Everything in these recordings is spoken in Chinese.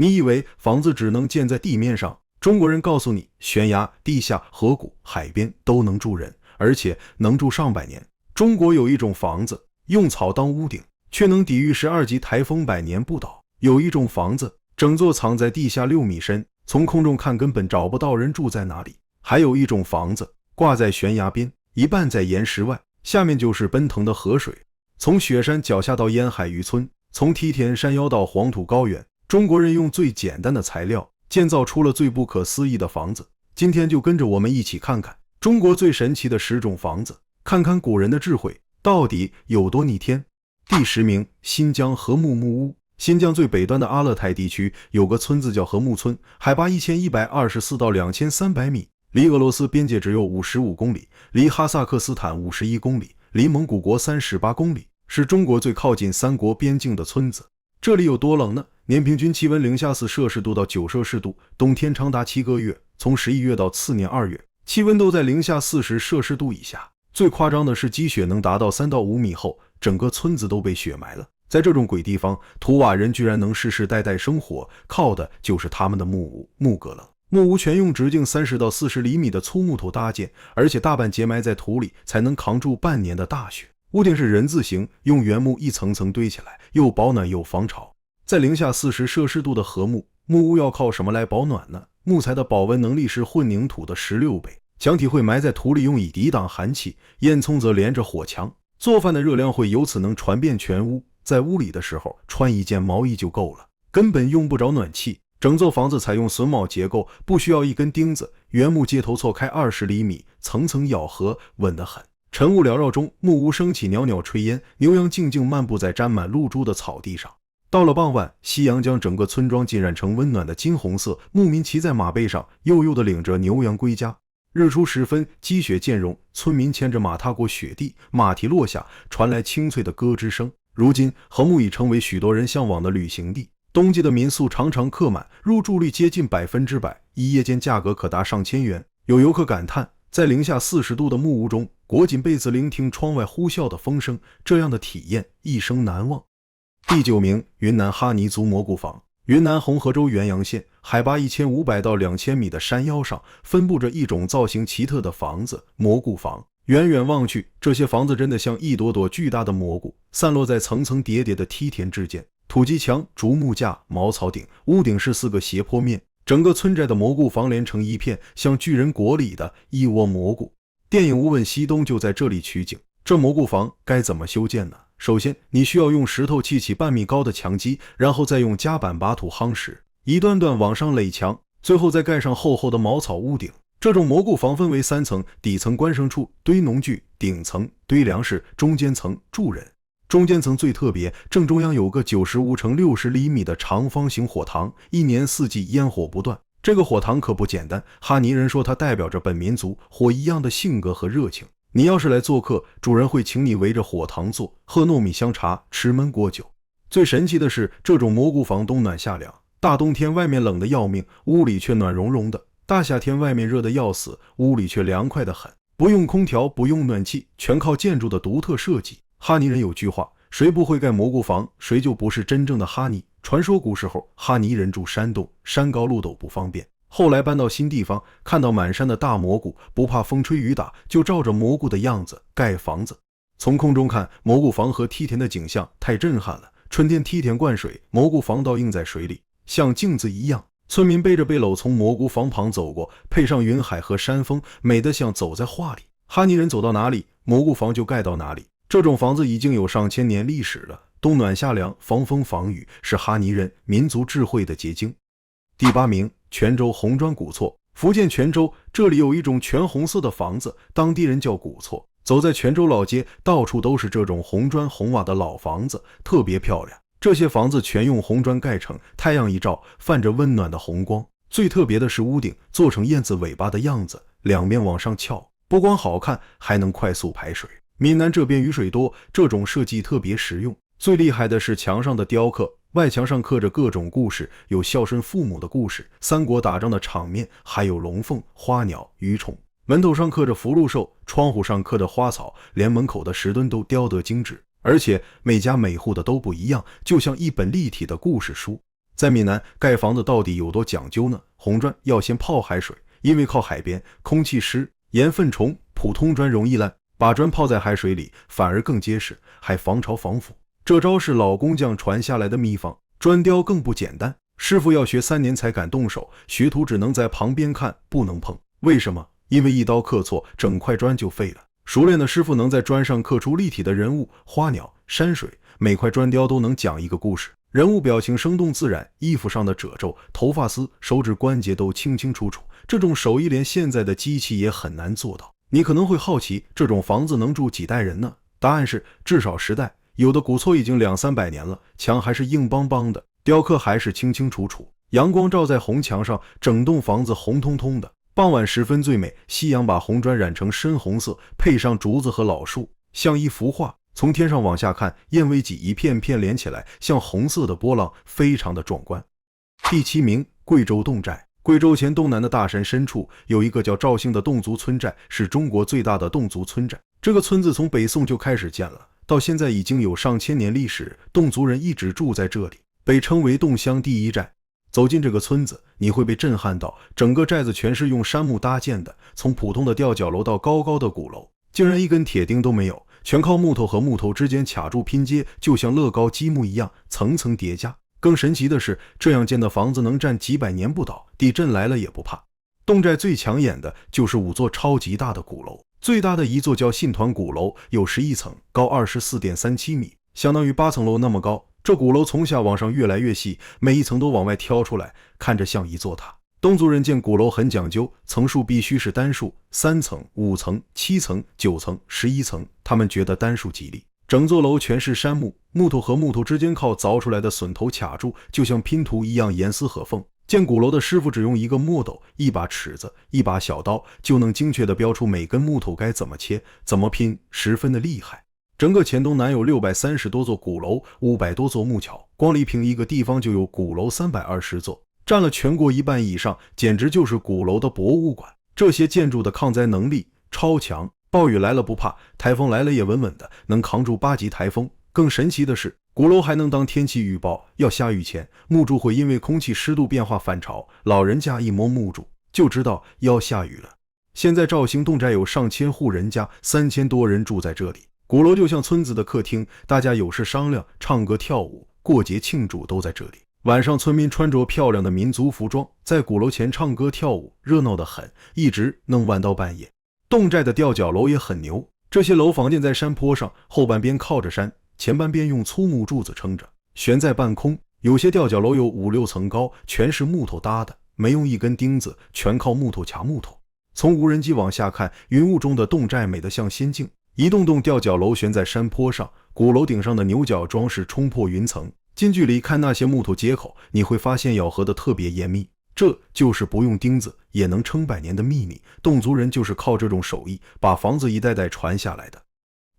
你以为房子只能建在地面上？中国人告诉你，悬崖、地下、河谷、海边都能住人，而且能住上百年。中国有一种房子，用草当屋顶，却能抵御12级台风百年不倒。有一种房子，整座藏在地下6米深，从空中看根本找不到人住在哪里。还有一种房子，挂在悬崖边，一半在岩石外，下面就是奔腾的河水。从雪山脚下到沿海渔村，从梯田山腰到黄土高原，中国人用最简单的材料建造出了最不可思议的房子。今天就跟着我们一起看看中国最神奇的10种房子，看看古人的智慧到底有多逆天。第10名，新疆和睦木屋。新疆最北端的阿勒泰地区有个村子叫和睦村，海拔1124到2300米，离俄罗斯边界只有55公里，离哈萨克斯坦51公里，离蒙古国38公里，是中国最靠近3国边境的村子。这里有多冷呢？年平均气温0°C到9°C，冬天长达7个月，从11月到次年2月，气温都在0°C以下。最夸张的是积雪能达到3到5米厚，整个村子都被雪埋了。在这种鬼地方，土瓦人居然能世世代代生活，靠的就是他们的木屋、木阁了。木屋全用直径30到40厘米的粗木头搭建，而且大半截埋在土里，才能扛住半年的大雪。屋顶是人字形，用原木一层层堆起来，又保暖又防潮。在0°C的和睦木屋要靠什么来保暖呢？木材的保温能力是混凝土的16倍，墙体会埋在土里，用以抵挡寒气，烟囱则连着火墙，做饭的热量会由此能传遍全屋。在屋里的时候，穿一件毛衣就够了，根本用不着暖气。整座房子采用榫卯结构，不需要一根钉子，原木接头错开20厘米，层层咬合，稳得很。晨雾缭绕中，木屋升起袅袅炊烟，牛羊静静漫步在沾满露珠的草地上。到了傍晚，夕阳将整个村庄浸染成温暖的金红色，牧民骑在马背上，悠悠地领着牛羊归家。日出时分，积雪渐融，村民牵着马踏过雪地，马蹄落下，传来清脆的咯吱声。如今，和睦已成为许多人向往的旅行地。冬季的民宿常常客满，入住率接近100%，一夜间价格可达上千元。有游客感叹，在0°C的木屋中，裹紧被子聆听窗外呼啸的风声，这样的体验一生难忘。第9名，云南哈尼族蘑菇房。云南红河州元阳县海拔1500到2000米的山腰上，分布着一种造型奇特的房子——蘑菇房。远远望去，这些房子真的像一朵朵巨大的蘑菇，散落在层层叠叠的梯田之间。土基墙、竹木架、茅草顶，屋顶是4个斜坡面，整个村寨的蘑菇房连成一片，像巨人国里的一窝蘑菇。电影《无问西东》就在这里取景。这蘑菇房该怎么修建呢？首先，你需要用石头砌起半米高的墙基，然后再用夹板把土夯实，一段段往上垒墙，最后再盖上厚厚的茅草屋顶。这种蘑菇房分为3层，底层关牲处，堆农具，顶层堆粮食，中间层住人。中间层最特别，正中央有个95乘60厘米的长方形火塘，一年4季烟火不断。这个火塘可不简单，哈尼人说它代表着本民族火一样的性格和热情。你要是来做客，主人会请你围着火塘坐，喝糯米香茶，吃焖锅酒。最神奇的是，这种蘑菇房冬暖夏凉，大冬天外面冷得要命，屋里却暖融融的；大夏天外面热得要死，屋里却凉快得很。不用空调，不用暖气，全靠建筑的独特设计。哈尼人有句话，谁不会盖蘑菇房，谁就不是真正的哈尼。传说古时候哈尼人住山洞，山高路陡不方便，后来搬到新地方，看到满山的大蘑菇，不怕风吹雨打，就照着蘑菇的样子盖房子。从空中看，蘑菇房和梯田的景象太震撼了。春天梯田灌水，蘑菇房倒映在水里，像镜子一样。村民背着背篓从蘑菇房旁走过，配上云海和山峰，美得像走在画里。哈尼人走到哪里，蘑菇房就盖到哪里。这种房子已经有上千年历史了，冬暖夏凉，防风防雨，是哈尼人民族智慧的结晶。第8名，泉州红砖古厝。福建泉州这里有一种全红色的房子，当地人叫古厝。走在泉州老街，到处都是这种红砖红瓦的老房子，特别漂亮。这些房子全用红砖盖成，太阳一照，泛着温暖的红光。最特别的是屋顶做成燕子尾巴的样子，两面往上翘，不光好看，还能快速排水。闽南这边雨水多，这种设计特别实用。最厉害的是墙上的雕刻，外墙上刻着各种故事，有孝顺父母的故事，三国打仗的场面，还有龙凤、花鸟、鱼虫。门头上刻着福禄寿，窗户上刻着花草，连门口的石墩都雕得精致，而且每家每户的都不一样，就像一本立体的故事书。在闽南盖房子到底有多讲究呢？红砖要先泡海水，因为靠海边，空气湿，盐分重，普通砖容易烂，把砖泡在海水里反而更结实，还防潮防腐。这招是老工匠传下来的秘方。砖雕更不简单，师傅要学3年才敢动手，学徒只能在旁边看，不能碰。为什么？因为一刀刻错，整块砖就废了。熟练的师傅能在砖上刻出立体的人物、花鸟、山水，每块砖雕都能讲一个故事，人物表情生动自然，衣服上的褶皱、头发丝、手指关节都清清楚楚。这种手艺连现在的机器也很难做到。你可能会好奇，这种房子能住几代人呢？答案是至少10代，有的古厝已经200-300年了，墙还是硬邦邦的，雕刻还是清清楚楚，阳光照在红墙上，整栋房子红彤彤的。傍晚时分最美，夕阳把红砖染成深红色，配上竹子和老树，像一幅画。从天上往下看，燕尾脊一片片连起来，像红色的波浪，非常的壮观。第7名，贵州侗寨。贵州黔东南的大山深处有一个叫肇兴的侗族村寨，是中国最大的侗族村寨。这个村子从北宋就开始建了，到现在已经有上千年历史，侗族人一直住在这里，被称为侗乡第一寨。走进这个村子，你会被震撼到，整个寨子全是用杉木搭建的，从普通的吊脚楼到高高的鼓楼，竟然一根铁钉都没有，全靠木头和木头之间卡住拼接，就像乐高积木一样，层层叠加。更神奇的是，这样建的房子能站几百年不倒，地震来了也不怕。侗寨最抢眼的就是5座超级大的鼓楼，最大的一座叫信团鼓楼，有11层，高24.37米，相当于8层楼那么高。这鼓楼从下往上越来越细，每一层都往外挑出来，看着像一座塔。侗族人建鼓楼很讲究，层数必须是单数，3层、5层、7层、9层、11层，他们觉得单数吉利。整座楼全是杉木，木头和木头之间靠凿出来的榫头卡住，就像拼图一样严丝合缝。建鼓楼的师傅只用一个墨斗、一把尺子、一把小刀，就能精确地标出每根木头该怎么切、怎么拼，十分的厉害。整个黔东南有630多座鼓楼，500多座木桥，光黎平一个地方就有鼓楼320座，占了全国1半以上，简直就是鼓楼的博物馆。这些建筑的抗灾能力超强，暴雨来了不怕，台风来了也稳稳的，能扛住8级台风。更神奇的是，鼓楼还能当天气预报，要下雨前，木柱会因为空气湿度变化反潮，老人家一摸木柱就知道要下雨了。现在肇兴侗寨有上千户人家，3000多人住在这里。鼓楼就像村子的客厅，大家有事商量，唱歌跳舞，过节庆祝都在这里。晚上村民穿着漂亮的民族服装，在鼓楼前唱歌跳舞，热闹得很，一直能玩到半夜。侗寨的吊脚楼也很牛，这些楼房建在山坡上，后半边靠着山，前半边用粗木柱子撑着，悬在半空。有些吊脚楼有5-6层高，全是木头搭的，没用一根钉子，全靠木头卡木头。从无人机往下看，云雾中的侗寨美得像仙境。一栋栋吊脚楼悬在山坡上，鼓楼顶上的牛角装饰冲破云层。近距离看那些木头接口，你会发现咬合得特别严密，这就是不用钉子也能撑100年的秘密。侗族人就是靠这种手艺，把房子一代代传下来的。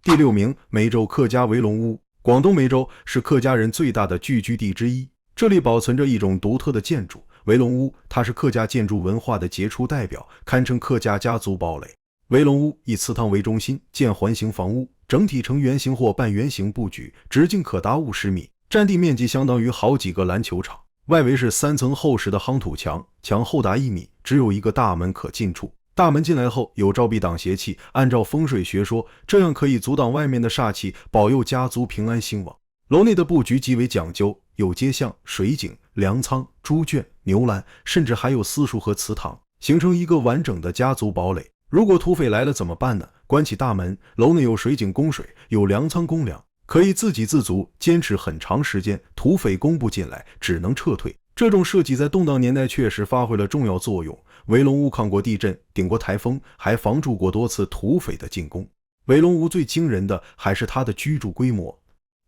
第6名，梅州客家围龙屋。广东梅州是客家人最大的聚居地之一，这里保存着一种独特的建筑围龙屋，它是客家建筑文化的杰出代表，堪称客家家族堡垒。围龙屋以祠堂为中心，建环形房屋，整体呈圆形或半圆形布局，直径可达50米，占地面积相当于好几个篮球场。外围是3层厚实的夯土墙，墙厚达1米，只有一个大门可进出。大门进来后有照壁挡邪气，按照风水学说，这样可以阻挡外面的煞气，保佑家族平安兴旺。楼内的布局极为讲究，有街巷、水井、粮仓、猪圈、牛栏，甚至还有私塾和祠堂，形成一个完整的家族堡垒。如果土匪来了怎么办呢？关起大门，楼内有水井供水，有粮仓供粮，可以自给自足，坚持很长时间，土匪攻不进来，只能撤退。这种设计在动荡年代确实发挥了重要作用。围龙屋抗过地震，顶过台风，还防住过多次土匪的进攻。围龙屋最惊人的还是它的居住规模，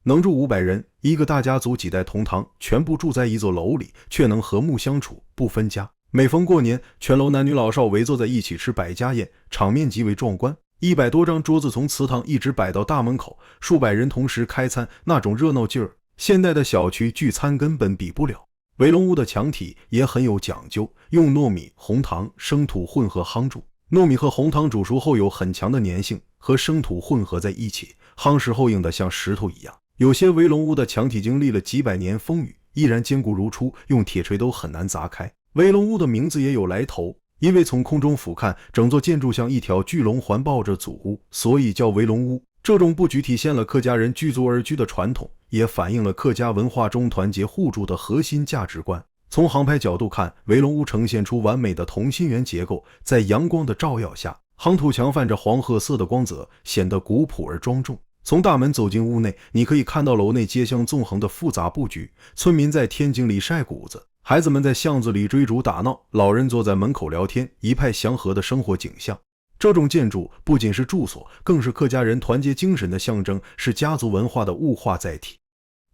能住500人，一个大家族几代同堂，全部住在一座楼里，却能和睦相处，不分家。每逢过年，全楼男女老少围坐在一起吃百家宴，场面极为壮观。100多张桌子从祠堂一直摆到大门口，数百人同时开餐，那种热闹劲儿，现代的小区聚餐根本比不了。围龙屋的墙体也很有讲究，用糯米、红糖、生土混合夯筑。糯米和红糖煮熟后有很强的粘性，和生土混合在一起，夯实后硬得像石头一样。有些围龙屋的墙体经历了几百年风雨，依然坚固如初，用铁锤都很难砸开。围龙屋的名字也有来头，因为从空中俯瞰，整座建筑像一条巨龙环抱着祖屋，所以叫围龙屋。这种布局体现了客家人聚族而居的传统，也反映了客家文化中团结互助的核心价值观。从航拍角度看，围龙屋呈现出完美的同心圆结构，在阳光的照耀下，夯土墙泛着黄褐色的光泽，显得古朴而庄重。从大门走进屋内，你可以看到楼内街巷纵横的复杂布局，村民在天井里晒谷子，孩子们在巷子里追逐打闹，老人坐在门口聊天，一派祥和的生活景象。这种建筑不仅是住所，更是客家人团结精神的象征，是家族文化的物化载体。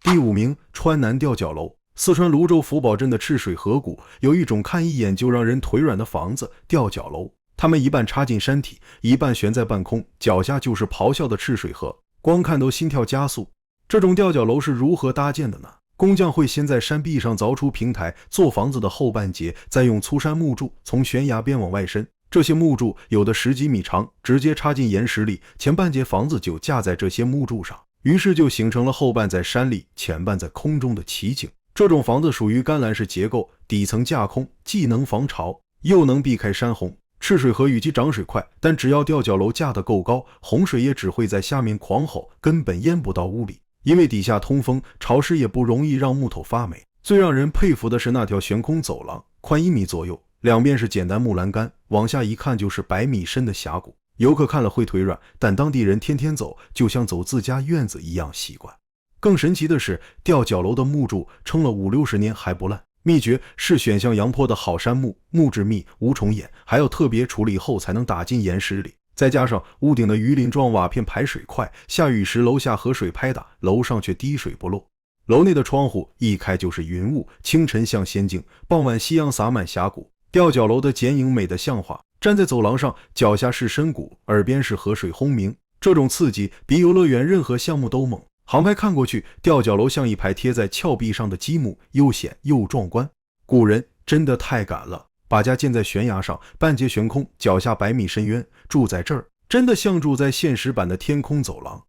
第5名，川南吊脚楼。四川泸州福宝镇的赤水河谷有一种看一眼就让人腿软的房子——吊脚楼。它们一半插进山体，一半悬在半空，脚下就是咆哮的赤水河，光看都心跳加速。这种吊脚楼是如何搭建的呢？工匠会先在山壁上凿出平台，做房子的后半截，再用粗山木柱从悬崖边往外伸。这些木柱有的10几米长，直接插进岩石里，前半截房子就架在这些木柱上，于是就形成了后半在山里，前半在空中的奇景。这种房子属于干栏式结构，底层架空，既能防潮，又能避开山洪。赤水河雨季涨水快，但只要吊脚楼架得够高，洪水也只会在下面狂吼，根本淹不到屋里。因为底下通风，潮湿也不容易让木头发霉。最让人佩服的是那条悬空走廊，宽1米左右，两边是简单木栏杆，往下一看就是100米深的峡谷。游客看了会腿软，但当地人天天走，就像走自家院子一样习惯。更神奇的是，吊脚楼的木柱撑了50-60年还不烂。秘诀是选向阳坡的好杉木，木质密，无虫眼，还要特别处理后才能打进岩石里。再加上屋顶的鱼鳞状瓦片排水快，下雨时楼下河水拍打，楼上却滴水不漏。楼内的窗户一开就是云雾，清晨像仙境，傍晚夕阳洒满峡谷。吊脚楼的剪影美得像画，站在走廊上，脚下是深谷，耳边是河水轰鸣，这种刺激比游乐园任何项目都猛。航拍看过去，吊脚楼像一排贴在峭壁上的积木，悠闲又壮观。古人真的太敢了，把家建在悬崖上，半截悬空，脚下100米深渊，住在这儿真的像住在现实版的天空走廊。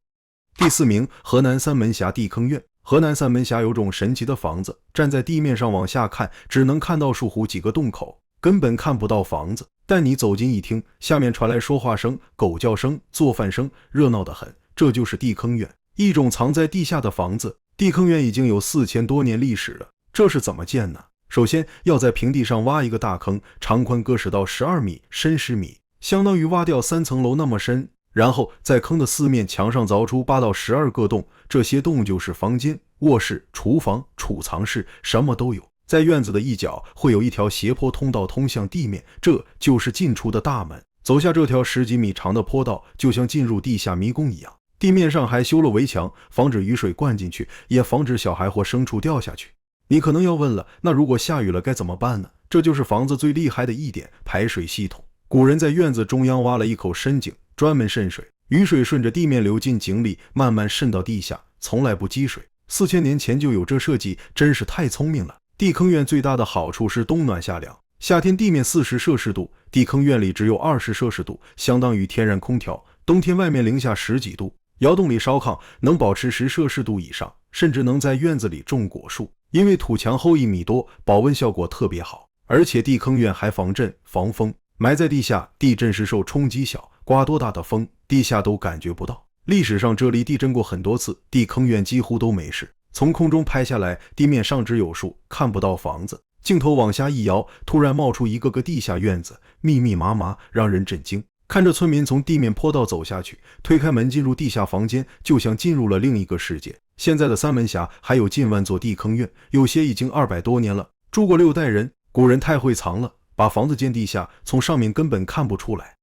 第4名，河南三门峡地坑院。河南三门峡有种神奇的房子，站在地面上往下看，只能看到树湖几个洞口，根本看不到房子。但你走近一听，下面传来说话声、狗叫声、做饭声，热闹得很。这就是地坑院，一种藏在地下的房子。地坑院已经有4000多年历史了。这是怎么建呢？首先要在平地上挖一个大坑，长宽各10到12米，深10米，相当于挖掉3层楼那么深。然后在坑的4面墙上凿出8到12个洞，这些洞就是房间、卧室、厨房、储藏室，什么都有。在院子的一角会有一条斜坡通道通向地面，这就是进出的大门。走下这条10几米长的坡道，就像进入地下迷宫一样。地面上还修了围墙，防止雨水灌进去，也防止小孩或牲畜掉下去。你可能要问了，那如果下雨了该怎么办呢？这就是房子最厉害的一点，排水系统。古人在院子中央挖了一口深井，专门渗水，雨水顺着地面流进井里，慢慢渗到地下，从来不积水。4000年前就有这设计，真是太聪明了。地坑院最大的好处是冬暖夏凉，夏天地面40摄氏度，地坑院里只有20摄氏度，相当于天然空调。冬天外面零下10几度，窑洞里烧炕能保持10摄氏度以上，甚至能在院子里种果树。因为土墙厚1米多，保温效果特别好，而且地坑院还防震防风，埋在地下，地震时受冲击小，刮多大的风地下都感觉不到。历史上这里地震过很多次，地坑院几乎都没事。从空中拍下来，地面上只有树，看不到房子。镜头往下一摇，突然冒出一个个地下院子，密密麻麻，让人震惊。看着村民从地面坡道走下去，推开门进入地下房间，就像进入了另一个世界。现在的三门峡还有近万座地坑院，有些已经200多年了，住过6代人。古人太会藏了，把房子建地下，从上面根本看不出来。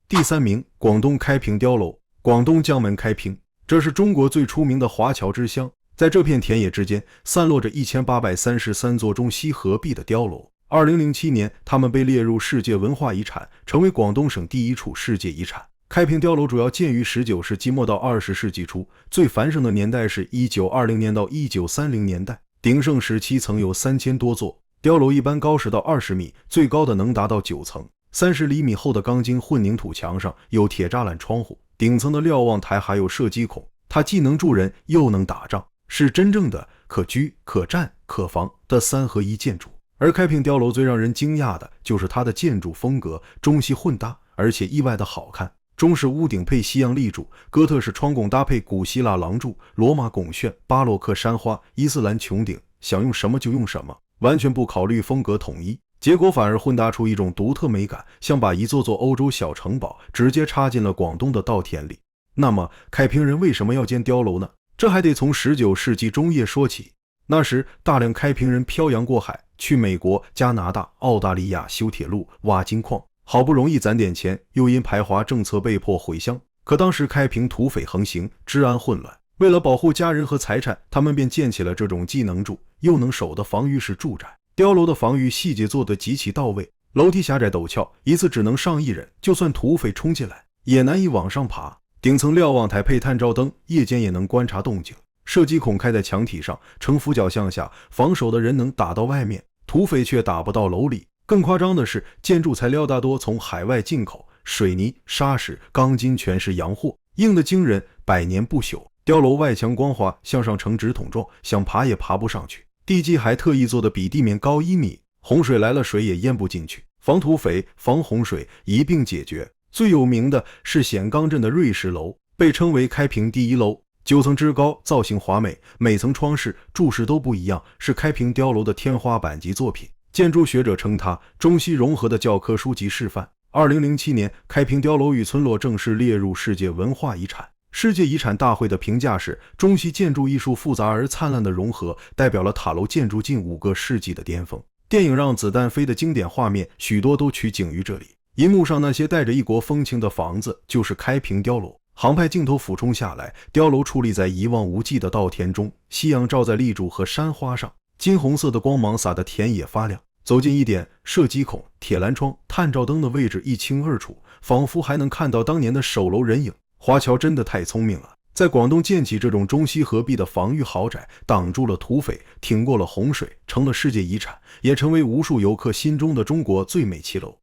第3名，广东开平碉楼。广东江门开平，这是中国最出名的华侨之乡。在这片田野之间，散落着1833座中西合璧的碉楼。2007年，它们被列入世界文化遗产，成为广东省第1处世界遗产。开平碉楼主要建于19世纪末到20世纪初，最繁盛的年代是1920年到1930年代，鼎盛时期曾有3000多座。碉楼一般高10到20米，最高的能达到9层。30厘米厚的钢筋混凝土墙上有铁栅栏窗户，顶层的瞭望台还有射击孔，它既能住人又能打仗，是真正的可居可战可房的3合1建筑。而开平碉楼最让人惊讶的就是它的建筑风格中西混搭，而且意外的好看。中式屋顶配西洋立柱，哥特式窗拱搭配古希腊廊柱，罗马拱券，巴洛克山花，伊斯兰穹顶，想用什么就用什么，完全不考虑风格统一，结果反而混搭出一种独特美感，像把一座座欧洲小城堡直接插进了广东的稻田里。那么开平人为什么要建碉楼呢？这还得从19世纪中叶说起。那时大量开平人漂洋过海，去美国、加拿大、澳大利亚修铁路、挖金矿，好不容易攒点钱，又因排华政策被迫回乡。可当时开平土匪横行，治安混乱，为了保护家人和财产，他们便建起了这种既能住又能守的防御式住宅。碉楼的防御细节做得极其到位，楼梯狭窄陡峭，一次只能上1人，就算土匪冲进来也难以往上爬。顶层瞭望台配探照灯，夜间也能观察动静。射击孔开在墙体上，呈俯角向下，防守的人能打到外面，土匪却打不到楼里。更夸张的是，建筑材料大多从海外进口，水泥、砂石、钢筋全是洋货，硬得惊人，百年不朽。碉楼外墙光滑，向上呈纸筒状，想爬也爬不上去。地基还特意做得比地面高1米，洪水来了水也淹不进去，防土匪、防洪水一并解决。最有名的是显冈镇的瑞士楼，被称为开平第1楼，9层之高，造型华美，每层窗式、柱式都不一样，是开平碉楼的天花板级作品。建筑学者称它中西融合的教科书级示范。2007年，开平碉楼与村落正式列入世界文化遗产。世界遗产大会的评价是，中西建筑艺术复杂而灿烂的融合，代表了塔楼建筑近5个世纪的巅峰。电影《让子弹飞》的经典画面，许多都取景于这里。银幕上那些带着异国风情的房子，就是开平碉楼。航拍镜头俯冲下来，碉楼矗立在一望无际的稻田中，夕阳照在立柱和山花上，金红色的光芒洒得田野发亮。走近一点，射击孔、铁栏窗、探照灯的位置一清二楚，仿佛还能看到当年的守楼人影。华侨真的太聪明了，在广东建起这种中西合璧的防御豪宅，挡住了土匪，挺过了洪水，成了世界遗产，也成为无数游客心中的中国最美骑楼。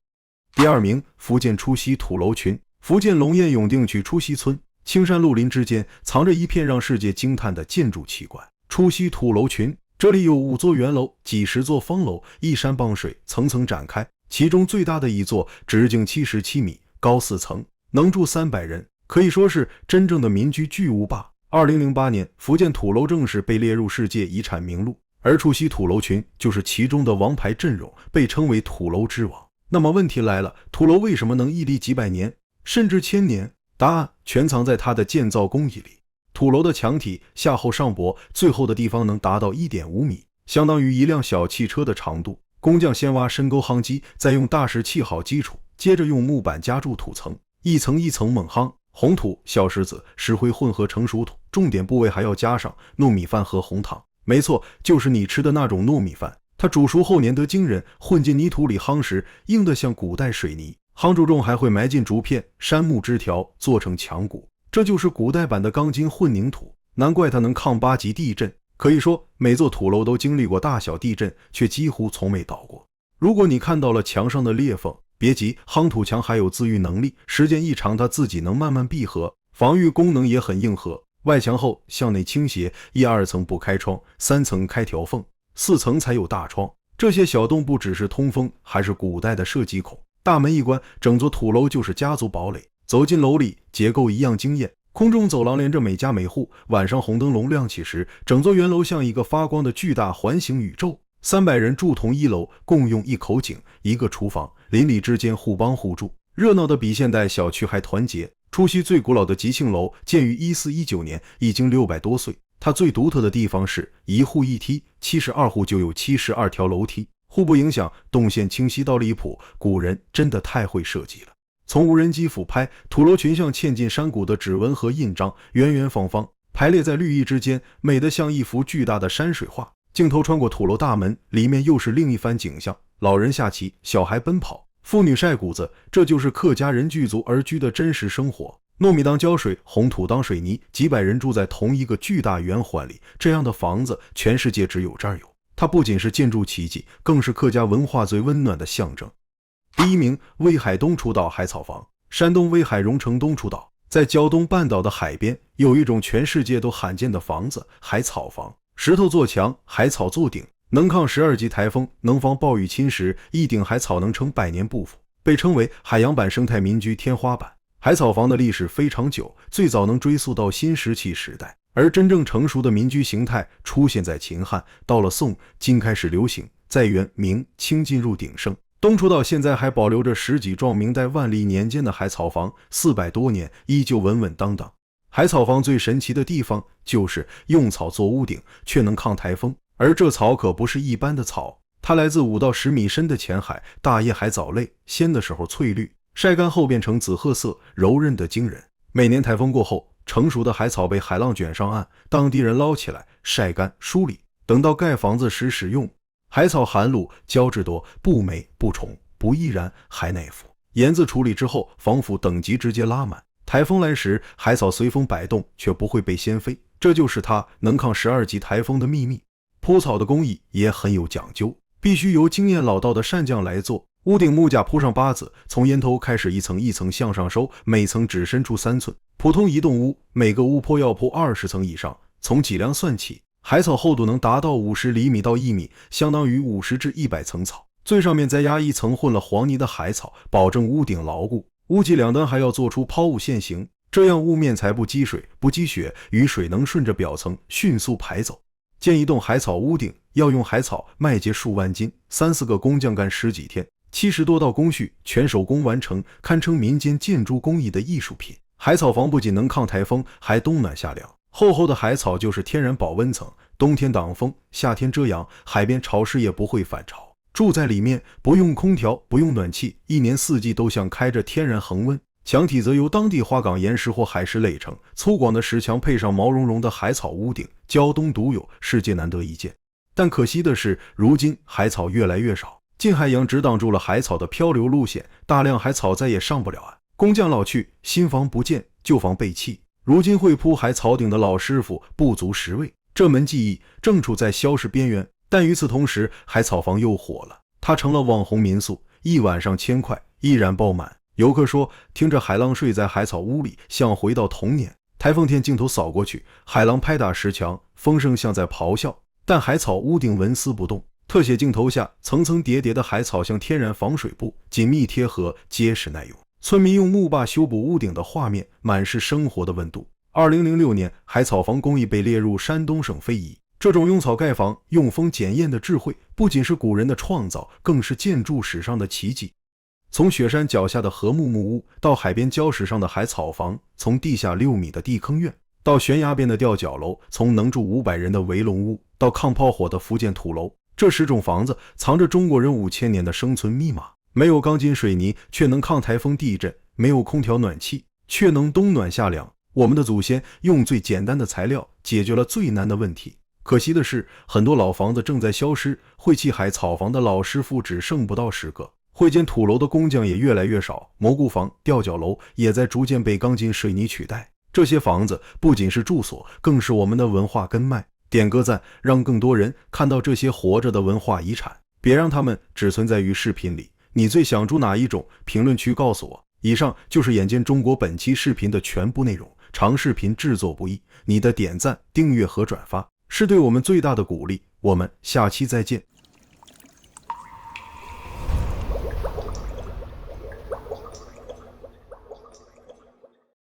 第2名，福建初溪土楼群。福建龙堰永定区初溪村，青山绿林之间藏着一片让世界惊叹的建筑奇观——初溪土楼群。这里有5座圆楼，几十座方楼，依山傍水，层层展开。其中最大的一座直径77米，高4层，能住300人，可以说是真正的民居巨无霸。2008年，福建土楼正式被列入世界遗产名录，而初溪土楼群就是其中的王牌阵容，被称为土楼之王。那么问题来了，土楼为什么能屹立几百年，甚至1000年？答案全藏在它的建造工艺里。土楼的墙体下厚上薄，最厚的地方能达到 1.5 米，相当于一辆小汽车的长度。工匠先挖深沟夯基，再用大石砌好基础，接着用木板夹住土层，一层一层猛夯。红土、小石子、石灰混合成熟土，重点部位还要加上糯米饭和红糖。没错，就是你吃的那种糯米饭。它煮熟后粘得惊人，混进泥土里夯实，硬得像古代水泥。夯筑中还会埋进竹片、杉木枝条，做成墙骨。这就是古代版的钢筋混凝土，难怪它能抗8级地震。可以说，每座土楼都经历过大小地震，却几乎从没倒过。如果你看到了墙上的裂缝，别急，夯土墙还有自愈能力，时间一长它自己能慢慢闭合，防御功能也很硬核。外墙后向内倾斜，1、2层不开窗，3层开条缝，4层才有大窗。这些小洞不只是通风，还是古代的射击孔。大门一关，整座土楼就是家族堡垒。走进楼里，结构一样惊艳，空中走廊连着每家每户，晚上红灯笼亮起时，整座圆楼像一个发光的巨大环形宇宙。300人住同一楼，共用1口井、1个厨房，邻里之间互帮互助，热闹的比现代小区还团结。初溪最古老的吉庆楼建于1419年，已经600多岁。它最独特的地方是一户一梯，72户就有72条楼梯，互不影响，动线清晰到离谱。古人真的太会设计了。从无人机俯拍，土楼群像嵌进山谷的指纹和印章，圆圆方方排列在绿意之间，美得像一幅巨大的山水画。镜头穿过土楼大门，里面又是另一番景象，老人下棋，小孩奔跑，妇女晒谷子，这就是客家人聚族而居的真实生活。糯米当胶水，红土当水泥，几百人住在同一个巨大圆环里，这样的房子全世界只有这儿有。它不仅是建筑奇迹，更是客家文化最温暖的象征。第1名，威海东楚岛海草房。山东威海荣成东楚岛，在胶东半岛的海边，有一种全世界都罕见的房子——海草房。石头做墙，海草做顶，能抗12级台风，能防暴雨侵蚀，一顶海草能撑百年不腐，被称为海洋版生态民居天花板。海草房的历史非常久，最早能追溯到新石器时代，而真正成熟的民居形态出现在秦汉，到了宋、金开始流行，在元、明、清进入鼎盛。东楚到现在还保留着10几幢明代万历年间的海草房，400多年依旧稳稳当当。海草房最神奇的地方就是用草做屋顶，却能抗台风。而这草可不是一般的草，它来自5到10米深的浅海，大叶海藻类，鲜的时候翠绿，晒干后变成紫褐色，柔韧得惊人。每年台风过后，成熟的海草被海浪卷上岸，当地人捞起来晒干梳理，等到盖房子时使用。海草含卤，胶质多，不霉不虫，不易燃，还耐腐。盐渍处理之后，防腐等级直接拉满。台风来时，海草随风摆动，却不会被掀飞，这就是它能抗12级台风的秘密。铺草的工艺也很有讲究，必须由经验老道的善匠来做。屋顶木架铺上八字，从檐头开始一层一层向上收，每层只伸出3寸。普通一栋屋，每个屋坡要铺20层以上，从脊梁算起，海草厚度能达到50厘米到1米，相当于50至100层草。最上面再压一层混了黄泥的海草，保证屋顶牢固。屋脊两端还要做出抛物线形，这样屋面才不积水不积雪，雨水能顺着表层迅速排走。建一栋海草屋顶要用海草麦秸数万斤，3-4个工匠干10几天，70多道工序全手工完成，堪称民间建筑工艺的艺术品。海草房不仅能抗台风，还冬暖夏凉。厚厚的海草就是天然保温层，冬天挡风，夏天遮阳，海边潮湿也不会反潮。住在里面不用空调，不用暖气，一年4季都像开着天然恒温。墙体则由当地花岗岩石或海石垒成，粗犷的石墙配上毛茸茸的海草屋顶，胶东独有，世界难得一见。但可惜的是，如今海草越来越少，近海洋只挡住了海草的漂流路线，大量海草再也上不了岸。工匠老去，新房不见，旧房被弃。如今会铺海草顶的老师傅不足10位，这门技艺正处在消失边缘。但与此同时，海草房又火了，它成了网红民宿，一晚上1000块，依然爆满。游客说，听着海浪睡在海草屋里，像回到童年。台风天镜头扫过去，海浪拍打石墙，风声像在咆哮，但海草屋顶纹丝不动。特写镜头下，层层叠叠的海草像天然防水布，紧密贴合，结实耐用。村民用木坝修补屋顶的画面，满是生活的温度。2006年，海草房工艺被列入山东省非遗。这种用草盖房、用风检验的智慧，不仅是古人的创造，更是建筑史上的奇迹。从雪山脚下的禾木木屋，到海边礁石上的海草房，从地下6米的地坑院，到悬崖边的吊脚楼，从能住500人的围笼屋，到抗炮火的福建土楼，这10种房子藏着中国人5000年的生存密码。没有钢筋水泥，却能抗台风地震；没有空调暖气，却能冬暖夏凉。我们的祖先用最简单的材料，解决了最难的问题。可惜的是，很多老房子正在消失，会砌海草房的老师傅只剩不到10个。会建土楼的工匠也越来越少，蘑菇房、吊脚楼也在逐渐被钢筋水泥取代。这些房子不仅是住所，更是我们的文化根脉。点个赞，让更多人看到这些活着的文化遗产，别让他们只存在于视频里。你最想住哪一种？评论区告诉我。以上就是眼见中国本期视频的全部内容。长视频制作不易，你的点赞、订阅和转发是对我们最大的鼓励。我们下期再见。